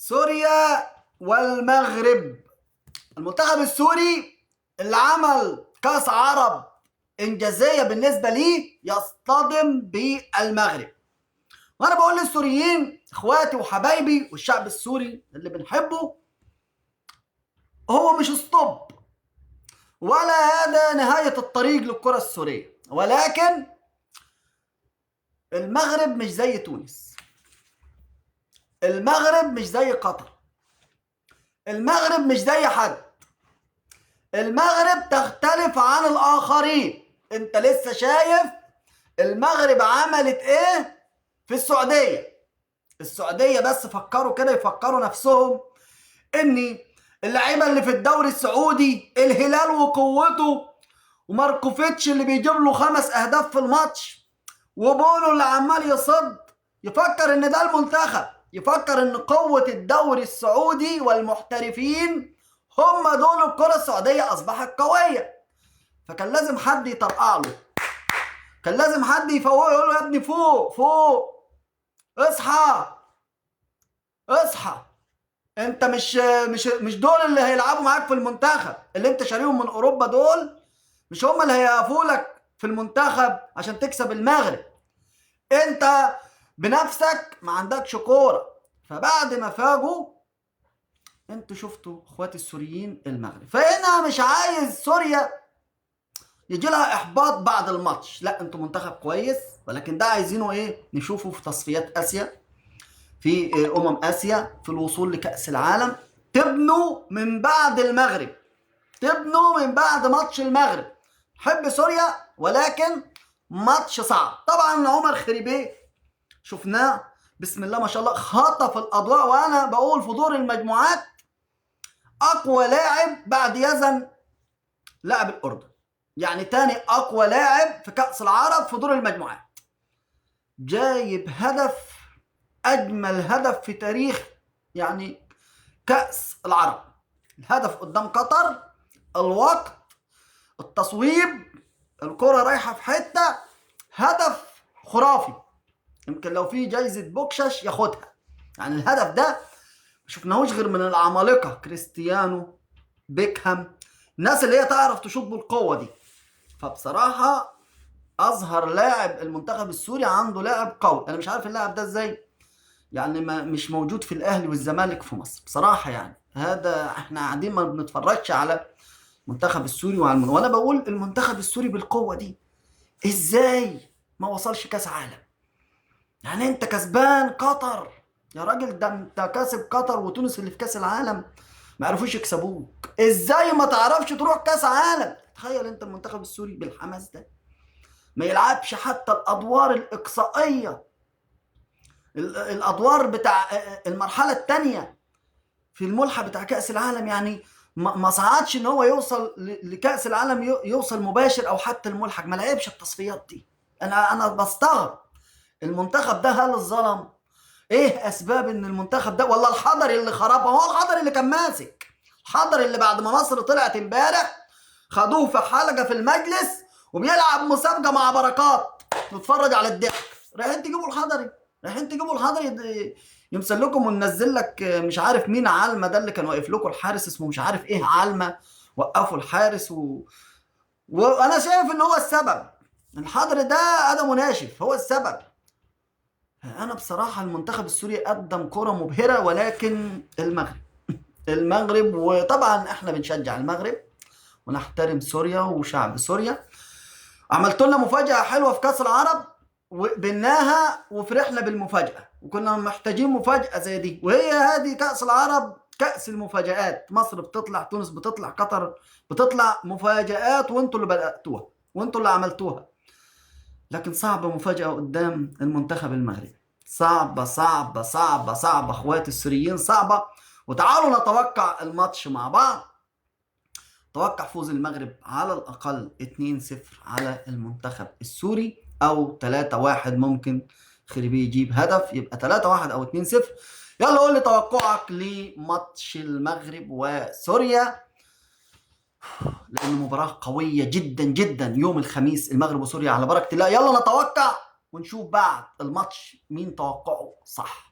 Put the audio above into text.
سوريا والمغرب. المنتخب السوري اللي عمل كاس عرب انجازيه بالنسبه ليه يصطدم بالمغرب. وانا بقول للسوريين اخواتي وحبايبي والشعب السوري اللي بنحبه، هو مش ستوب ولا هذا نهايه الطريق للكره السوريه، ولكن المغرب مش زي تونس، المغرب مش زي قطر، المغرب مش زي حد، المغرب تختلف عن الآخرين. انت لسه شايف المغرب عملت ايه في السعودية. السعودية بس فكروا كده، يفكروا نفسهم ان اللعيبة اللي في الدوري السعودي الهلال وقوته، وماركوفيتش اللي بيجيب له 5 أهداف في الماتش، وبولو اللي عمال يصد، يفكر ان ده المنتخب، يفكر ان قوة الدوري السعودي والمحترفين هم دول الكرة السعودية أصبحت قوية. فكان لازم حد يطرقع له، كان لازم حد يفوقه، يقول له يا ابني فوق فوق، اصحى اصحى، انت مش دول اللي هيلعبوا معاك في المنتخب، اللي انت شاريهم من اوروبا دول مش هم اللي هيقفوا لك في المنتخب عشان تكسب المغرب. انت بنفسك ما عندكش كوره. فبعد ما فاجوا، انتوا شفتوا اخواتي السوريين المغرب، فهنا مش عايز سوريا يجي لها احباط بعد الماتش، لا انتوا منتخب كويس، ولكن ده عايزينه ايه؟ نشوفه في تصفيات اسيا، في اسيا، في الوصول لكأس العالم. تبنوا من بعد المغرب، تبنوا من بعد ماتش المغرب. حب سوريا، ولكن ماتش صعب. طبعا عمر خريبيه شفناه بسم الله ما شاء الله خطف الاضواء، وانا بقول في دور المجموعات اقوى لاعب بعد يزن لاعب الاردن، يعني تاني اقوى لاعب في كأس العرب في دور المجموعات. جايب هدف، اجمل هدف في تاريخ يعني كأس العرب. الهدف قدام قطر، الوقت، التصويب، الكرة رايحة في حتة، هدف خرافي. يمكن لو في جايزة بوكشش ياخدها. يعني الهدف ده ما شفناهوش غير من العمالقة، كريستيانو، بيكهام، الناس اللي هي تعرف تشوط بالقوة دي. فبصراحة أظهر لاعب المنتخب السوري، عنده لاعب قوي. أنا مش عارف اللاعب ده إزاي يعني ما مش موجود في الأهلي والزمالك في مصر بصراحة. يعني هذا احنا قاعدين ما بنتفرجش على المنتخب السوري وأنا بقول المنتخب السوري بالقوة دي إزاي ما وصلش كأس عالم؟ يعني أنت كسبان قطر يا راجل، ده أنت كاسب قطر وتونس اللي في كأس العالم ما عرفوش يكسبوك، ازاي ما تعرفش تروح كاس عالم؟ تخيل انت المنتخب السوري بالحماس ده ما يلعبش حتى الادوار الاقصائيه، الادوار بتاع المرحله الثانيه في الملحق بتاع كاس العالم. يعني ما صعدش ان هو يوصل لكاس العالم، يوصل مباشر او حتى الملحق، ما لعبش التصفيات دي. انا بستغرب المنتخب ده، هل الظلم؟ ايه اسباب ان المنتخب ده، ولا الحضري اللي خربها؟ هو الحضري اللي كان ماسك، الحضري اللي بعد ما مصر طلعت امبارح خدوه في حلقه في المجلس وبيلعب مسابقه مع بركات، نتفرج على الضحك. رايحين تجيبوا الحضري، رايحين تجيبوا الحضري يمثل لكم وننزل لك مش عارف مين علمه، ده اللي كان واقف لكم الحارس اسمه مش عارف ايه علمه، وقفوا الحارس وانا شايف ان هو السبب. الحضري ده ادمه ناشف، هو السبب. انا بصراحه المنتخب السوري قدم كره مبهره، ولكن المغرب وطبعا احنا بنشجع المغرب ونحترم سوريا وشعب سوريا. عملت لنا مفاجاه حلوه في كاس العرب وقبلناها وفرحنا بالمفاجاه، وكنا محتاجين مفاجاه زي دي، وهي هذه كاس العرب، كاس المفاجات. مصر بتطلع، تونس بتطلع، قطر بتطلع، مفاجات، وانتوا اللي بداتوها وانتوا اللي عملتوها. لكن صعبة مفاجأة قدام المنتخب المغربي، صعبة صعبة صعبة صعبة اخواتي السوريين، صعبة. وتعالوا نتوقع الماتش مع بعض. توقع فوز المغرب على الأقل 2-0 على المنتخب السوري، أو 3-1، ممكن خريبي يجيب هدف يبقى 3-1 أو 2-0. يلا قول لي توقعك لماتش المغرب وسوريا، لأنه مباراة قوية جدا جدا يوم الخميس، المغرب وسوريا على بركة الله. يلا نتوقع ونشوف بعد الماتش مين توقعه صح.